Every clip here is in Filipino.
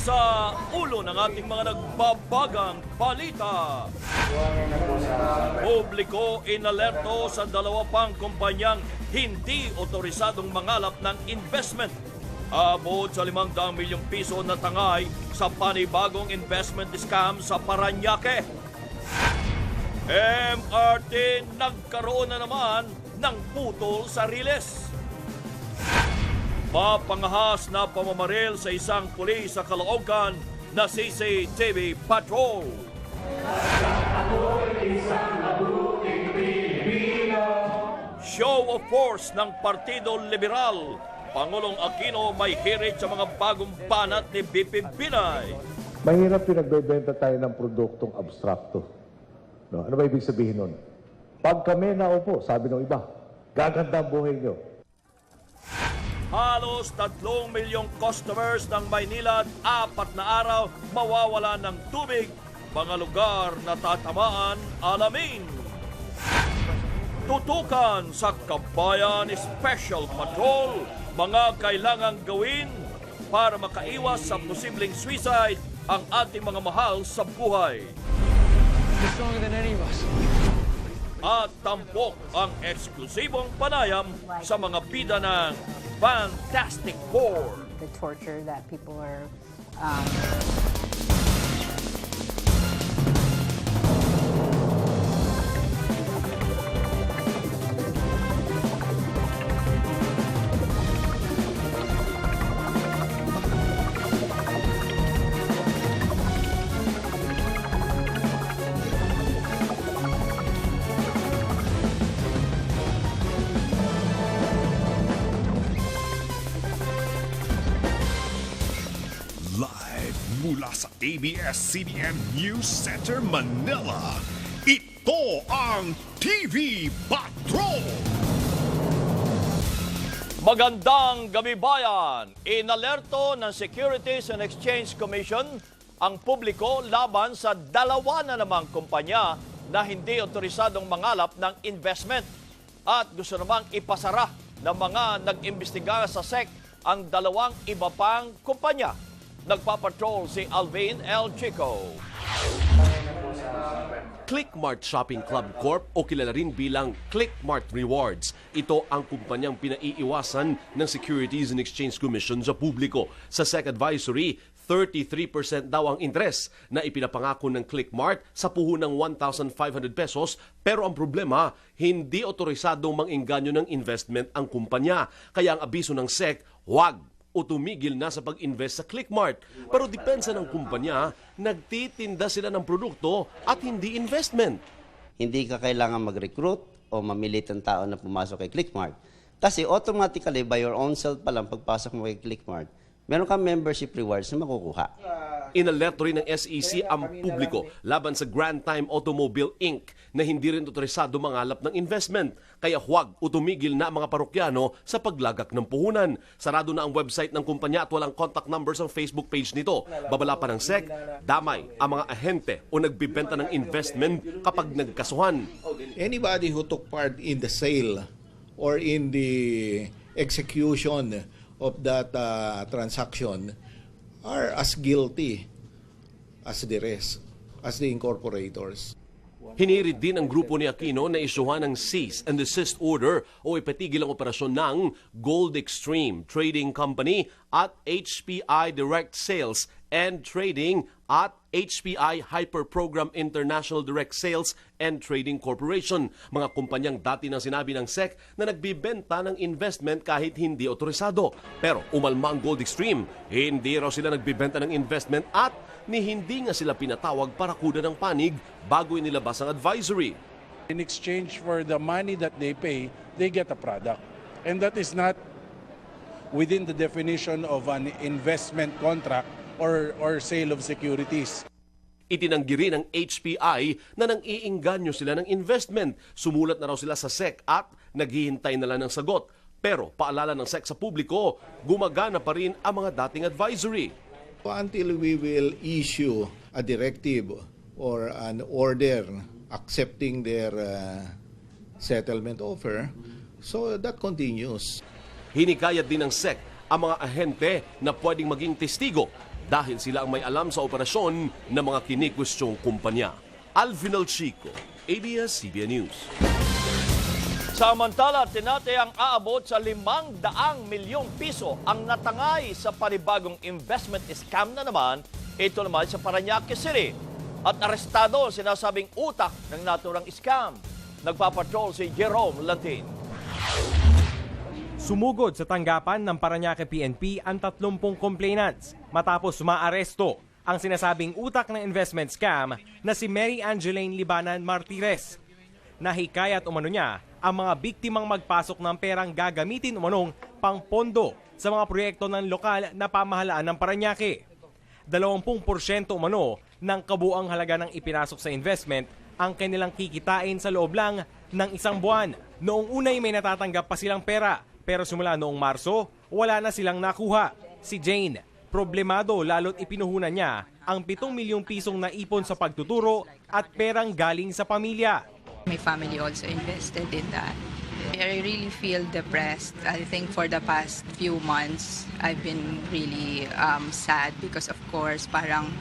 Sa ulo ng ating mga nagbabagang balita. Publiko inalerto sa dalawa pang kumpanyang hindi otorisadong mangalap ng investment. Abot sa 500 milyong piso na tangay sa panibagong investment scam sa Parañaque. MRT nagkaroon na naman ng putol sa riles. Mapangahas na pamamaril sa isang pulis sa Caloocan na CCTV patrol. Show of force ng Partido Liberal. Pangulong Aquino may hirit sa mga bagong banat ni BP Binay. Mahirap pinagbebenta tayo ng produktong abstrakto. No? Ano ba ibig sabihin nun? Pag kami naupo, sabi ng iba, gaganda ang buhay nyo. Halos 3 milyong customers ng Maynila at 4 na araw mawawala ng tubig. Mga lugar na tatamaan, alamin. Tutukan sa Kabayan Special Patrol. Mga kailangang gawin para makaiwas sa posibleng suicide ang ating mga mahal sa buhay. At tampok ang eksklusibong panayam sa mga bida ng Fantastic Four. The torture that people are Live mula sa ABS-CBN News Center, Manila, ito ang TV Patrol! Magandang gabi bayan! Inalerto ng Securities and Exchange Commission ang publiko laban sa dalawa na namang kumpanya na hindi otorisadong mangalap ng investment at gusto namang ipasara ng mga nag-imbestiga sa SEC ang dalawang iba pang kumpanya. Nagpapatrol si Alvin L. Chico. Clickmart Shopping Club Corp o kilala rin bilang Clickmart Rewards. Ito ang kumpanyang pinaiiwasan ng Securities and Exchange Commission sa publiko. Sa SEC Advisory, 33% daw ang interest na ipinapangako ng Clickmart sa puhunang 1,500 pesos. Pero ang problema, hindi otorisadong mang-engganyo ng investment ang kumpanya. Kaya ang abiso ng SEC, huwag o tumigil na sa pag-invest sa Clickmart. Pero depensa ng kumpanya, nagtitinda sila ng produkto at hindi investment. Hindi ka kailangan mag-recruit o mamilit ang tao na pumasok kay Clickmart. Kasi automatically, by your own self pa lang, pagpasok mo kay Clickmart, meron kang membership rewards na makukuha. Inalerto rin ng SEC ang publiko laban sa Grand Time Automobile Inc. na hindi rin otorisado mangalap ng investment. Kaya huwag o tumigil na ang mga parokyano sa paglagak ng puhunan. Sarado na ang website ng kumpanya at walang contact numbers ang Facebook page nito. Babala pa ng SEC, damay ang mga ahente o nagbibenta ng investment kapag nagkasuhan. Anybody who took part in the sale or in the execution of that transaction are as guilty as the rest, as the incorporators. Hinirit din ang grupo ni Aquino na isyuhan ng cease and desist order o ipatigil ang operasyon ng Gold Extreme Trading Company at HPI Direct Sales and Trading at HPI Hyper Program International Direct Sales and Trading Corporation. Mga kumpanyang dati nang sinabi ng SEC na nagbibenta ng investment kahit hindi otorisado. Pero umalma ang Gold Extreme, hindi raw sila nagbibenta ng investment at ni hindi nga sila pinatawag para kuda ng panig bago inilabas ang advisory. In exchange for the money that they pay, they get a product. And that is not within the definition of an investment contract or sale of securities. Itinanggi rin ng HPI na nang-iinganyo sila ng investment. Sumulat na raw sila sa SEC at naghihintay na lang ng sagot. Pero paalala ng SEC sa publiko, gumagana pa rin ang mga dating advisory. Until we will issue a directive or an order accepting their settlement offer, so that continues. Hinikayat din ng SEC ang mga ahente na pwedeng maging testigo dahil sila ang may alam sa operasyon ng mga kinikwestiyong kumpanya. Alvin Alchico, ABS-CBN News. Samantala, tinatayang aabot sa 500 milyong piso ang natangay sa panibagong investment scam na naman, ito naman sa Parañaque City. At arestado ang sinasabing utak ng naturang scam. Nagpapatrol si Jerome Lantin. Sumugod sa tanggapan ng Parañaque PNP ang 30 complainants matapos maaresto ang sinasabing utak ng investment scam na si Mary Angeline Libanan Martires. Nahikayat umano niya ang mga biktimang magpasok ng perang gagamitin umanong pangpondo sa mga proyekto ng lokal na pamahalaan ng Parañaque. 20% umano ng kabuang halaga ng ipinasok sa investment ang kanilang kikitain sa loob lang ng isang buwan. Noong unay may natatanggap pa silang pera, pero simula noong Marso, wala na silang nakuha. Si Jane, problemado lalo't ipinuhunan niya ang 7 milyong pisong naipon sa pagtuturo at perang galing sa pamilya. My family also invested in that. I really feel depressed. I think for the past few months, I've been really sad because of course, parang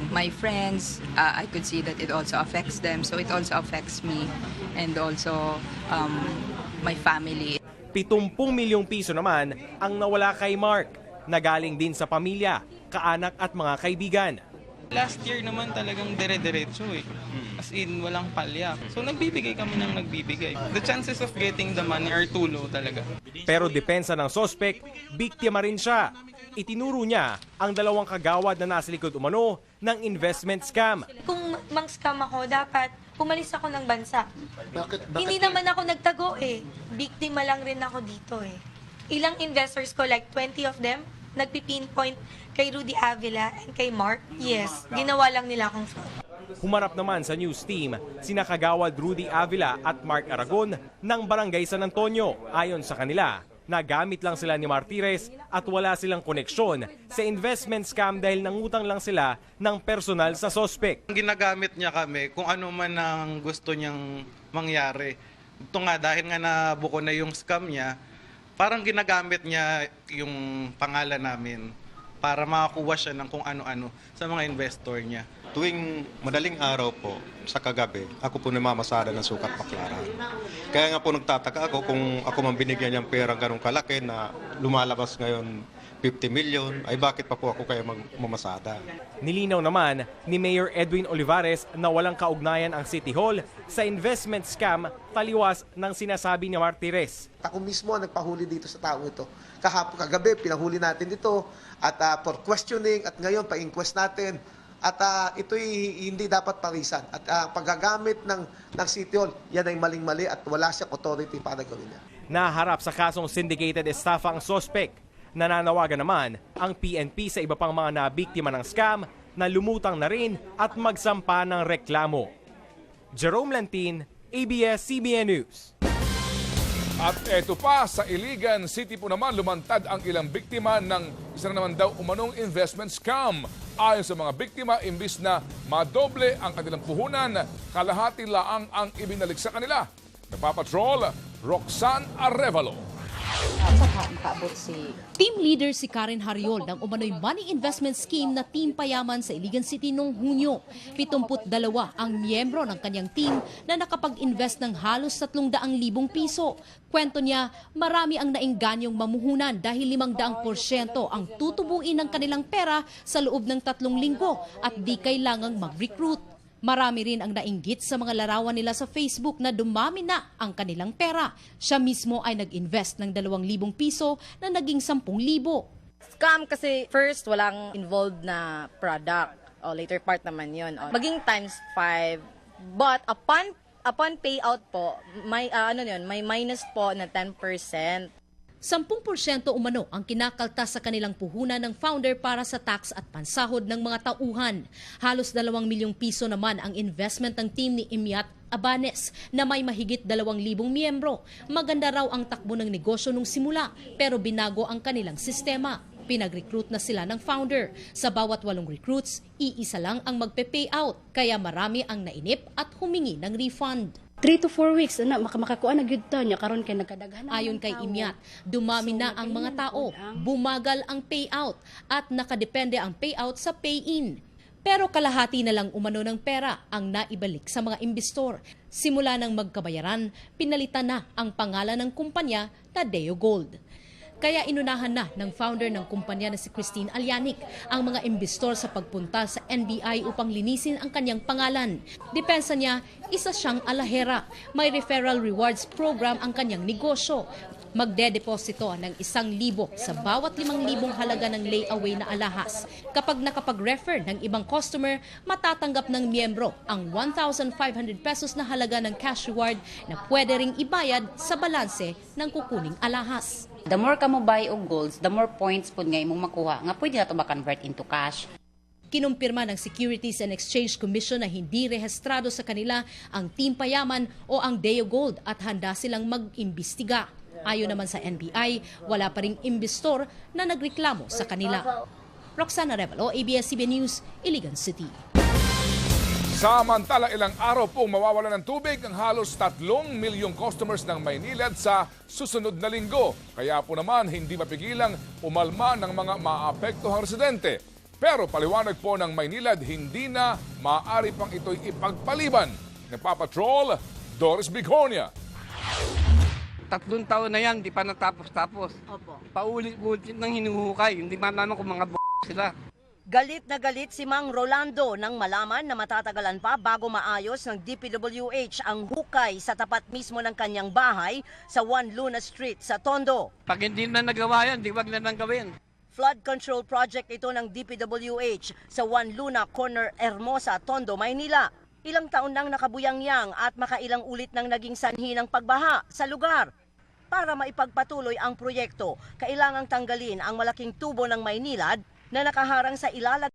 my friends, I could see that it also affects them. So it also affects me and also my family. 70 milyong piso naman ang nawala kay Mark na galing din sa pamilya, kaanak at mga kaibigan. Last year naman talagang dire-diretso eh. As in, walang palya. So nagbibigay kami ng nagbibigay. The chances of getting the money are too low talaga. Pero depensa ng sospek, biktima rin siya. Itinuro niya ang 2 kagawad na nasa likod umano ng investment scam. Kung mang-scam ako, dapat umalis ako ng bansa. Bakit? Hindi naman ako nagtago eh. Biktima lang rin ako dito eh. Ilang investors ko, like 20 of them, nagpipinpoint kay Rudy Avila and kay Mark. Yes, ginawa lang nila akong fraud. Humarap naman sa news team sina kagawad Rudy Avila at Mark Aragon ng Barangay San Antonio. Ayon sa kanila, nagamit lang sila ni Martires at wala silang koneksyon sa investment scam dahil nangutang lang sila ng personal sa sospek. Ginagamit niya kami kung ano man ang gusto niyang mangyari. Ito nga, dahil nga nabuko na yung scam niya, parang ginagamit niya yung pangalan namin para makakuha siya ng kung ano-ano sa mga investor niya. Tuwing madaling araw po, sa kagabi, ako po namamasada ng sukat baklaran. Kaya nga po nagtataka ako kung ako man binigyan niyang perang ganong kalaki na lumalabas ngayon 50 million, ay bakit pa po ako kaya magmamasada? Nilinaw naman ni Mayor Edwin Olivares na walang kaugnayan ang City Hall sa investment scam taliwas ng sinasabi ni Martires. Ako mismo ang nagpahuli dito sa taong ito. Kagabi, pinahuli natin dito at for questioning at ngayon pa-inquest natin. At ito'y hindi dapat parisan. At paggagamit ng City Hall, yan ay maling-mali at wala siyang authority para gawin yan. Naharap sa kasong syndicated estafa ang sospek. Nananawagan naman ang PNP sa iba pang mga nabiktima ng scam na lumutang na rin at magsampa ng reklamo. Jerome Lantin, ABS-CBN News. At eto pa, sa Iligan City po naman lumantad ang ilang biktima ng isa na naman daw umanong investment scam. Ayon sa mga biktima, imbis na madoble ang kanilang puhunan, kalahati laang ang ibinalik sa kanila. Napapatrol, Roxanne Arevalo. Team leader si Karen Hariol ng umano'y money investment scheme na Team Payaman sa Iligan City noong Hunyo. 72 ang miyembro ng kanyang team na nakapag-invest ng halos 300,000 piso. Kwento niya, marami ang naingganyong mamuhunan dahil 500% ang tutubuin ng kanilang pera sa loob ng 3 linggo at di kailangang mag-recruit. Marami rin ang nainggit sa mga larawan nila sa Facebook na dumami na ang kanilang pera. Siya mismo ay nag-invest ng 2,000 piso na naging 10,000. Scam kasi first walang involved na product. O later part naman yun. Maging times 5. But upon payout po, may may minus po na 10%. 10% umano ang kinakaltas sa kanilang puhunan ng founder para sa tax at pansahod ng mga tauhan. Halos 2 milyong piso naman ang investment ng team ni Imiat Abanes na may mahigit 2,000 miyembro. Maganda raw ang takbo ng negosyo nung simula pero binago ang kanilang sistema. Pinag-recruit na sila ng founder. Sa bawat 8 recruits, iisa lang ang magpe-payout kaya marami ang nainip at humingi ng refund. 3 to 4 weeks na makakuha na gyud ta nya karon kay nagkadaghan. Ayon kay Imyat, dumami na ang mga tao, bumagal ang payout at nakadepende ang payout sa pay-in. Pero kalahati na lang umano ng pera ang naibalik sa mga imbestor. Simula nang magkabayaran, pinalitan na ang pangalan ng kumpanya na Deo Gold. Kaya inunahan na ng founder ng kumpanya na si Christine Alianic ang mga imbestor sa pagpunta sa NBI upang linisin ang kanyang pangalan. Depensa niya, isa siyang alahera. May referral rewards program ang kanyang negosyo. Magdedeposito ng 1,000 sa bawat 5,000 halaga ng layaway na alahas. Kapag nakapag-refer ng ibang customer, matatanggap ng miyembro ang 1,500 pesos na halaga ng cash reward na pwede ring ibayad sa balanse ng kukuning alahas. The more ka mo buy og golds, the more points po nga imong makuha nga pwede na to ma-convert into cash. Kinumpirma ng Securities and Exchange Commission na hindi rehistrado sa kanila ang Team Payaman o ang Deo Gold at handa silang mag-imbestiga. Ayon naman sa NBI, wala pa ring imbestor na nagreklamo sa kanila. Roxana Revalo, ABS-CBN News, Iligan City. Samantala, ilang araw pong mawawala ng tubig ang halos 3 milyong customers ng Maynilad sa susunod na linggo. Kaya po naman hindi mapigilang umalma ng mga maapektuhang residente. Pero paliwanag po ng Maynilad, hindi na maaari pang ito'y ipagpaliban. Nagpapatrol, Doris Bicornia. 3 taon na yan, di pa natapos-tapos. Paulit-ulit nang hinuhukay, hindi man naman kung mga sila. Galit na galit si Mang Rolando nang malaman na matatagalan pa bago maayos ng DPWH ang hukay sa tapat mismo ng kanyang bahay sa 1 Luna Street sa Tondo. Pag hindi na nagawa yan, di wag na nang gawin. Flood control project ito ng DPWH sa 1 Luna Corner, Hermosa, Tondo, Maynila. Ilang taon nang nakabuyangyang at makailang ulit nang naging sanhi ng pagbaha sa lugar. Para maipagpatuloy ang proyekto, kailangang tanggalin ang malaking tubo ng Maynilad na nakaharang sa ilalag